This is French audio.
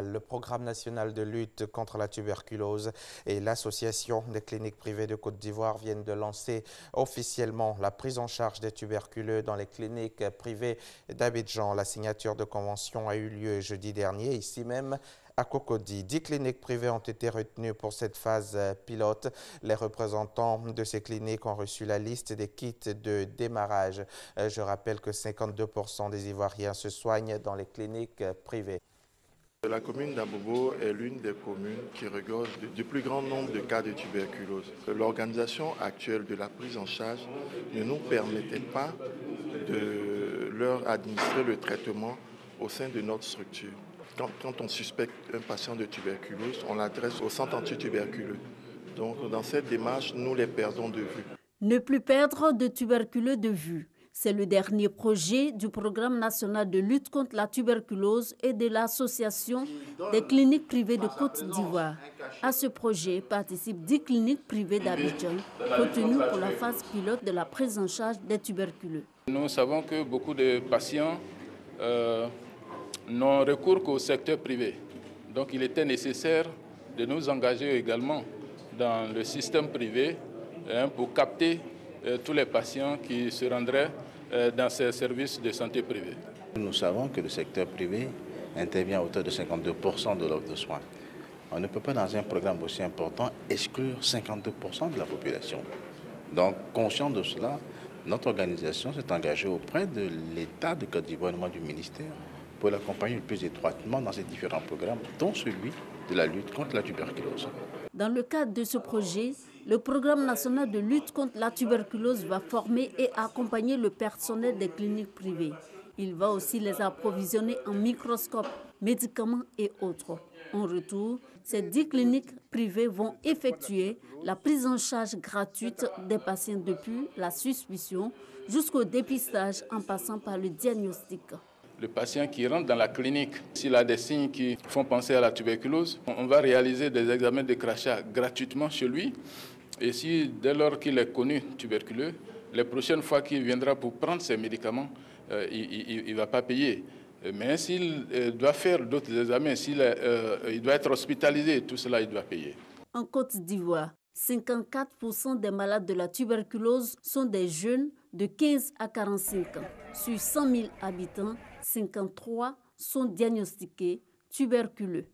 Le programme national de lutte contre la tuberculose et l'association des cliniques privées de Côte d'Ivoire viennent de lancer officiellement la prise en charge des tuberculeux dans les cliniques privées d'Abidjan. La signature de convention a eu lieu jeudi dernier, ici même à Cocody. 10 cliniques privées ont été retenues pour cette phase pilote. Les représentants de ces cliniques ont reçu la liste des kits de démarrage. Je rappelle que 52% des Ivoiriens se soignent dans les cliniques privées. La commune d'Abobo est l'une des communes qui regorge du plus grand nombre de cas de tuberculose. L'organisation actuelle de la prise en charge ne nous permettait pas de leur administrer le traitement au sein de notre structure. Quand on suspecte un patient de tuberculose, on l'adresse au centre antituberculeux. Donc dans cette démarche, nous les perdons de vue. Ne plus perdre de tuberculeux de vue. C'est le dernier projet du programme national de lutte contre la tuberculose et de l'association des cliniques privées de Côte d'Ivoire. À ce projet participent 10 cliniques privées d'Abidjan, retenues pour la phase pilote de la prise en charge des tuberculeux. Nous savons que beaucoup de patients n'ont recours qu'au secteur privé. Donc il était nécessaire de nous engager également dans le système privé pour capter tous les patients qui se rendraient dans ces services de santé privés. Nous savons que le secteur privé intervient à hauteur de 52% de l'offre de soins. On ne peut pas, dans un programme aussi important, exclure 52% de la population. Donc, conscient de cela, notre organisation s'est engagée auprès de l'État de Côte d'Ivoire, du ministère, pour l'accompagner le plus étroitement dans ces différents programmes, dont celui de la lutte contre la tuberculose. Dans le cadre de ce projet, le programme national de lutte contre la tuberculose va former et accompagner le personnel des cliniques privées. Il va aussi les approvisionner en microscopes, médicaments et autres. En retour, ces 10 cliniques privées vont effectuer la prise en charge gratuite des patients depuis la suspicion jusqu'au dépistage en passant par le diagnostic. Le patient qui rentre dans la clinique, s'il a des signes qui font penser à la tuberculose, on va réaliser des examens de crachat gratuitement chez lui. Et si, dès lors qu'il est connu tuberculeux, les prochaines fois qu'il viendra pour prendre ses médicaments, il ne va pas payer. Mais s'il doit faire d'autres examens, s'il doit être hospitalisé, tout cela, il doit payer. En Côte d'Ivoire, 54% des malades de la tuberculose sont des jeunes de 15 à 45 ans. Sur 100 000 habitants, 53 sont diagnostiqués tuberculeux.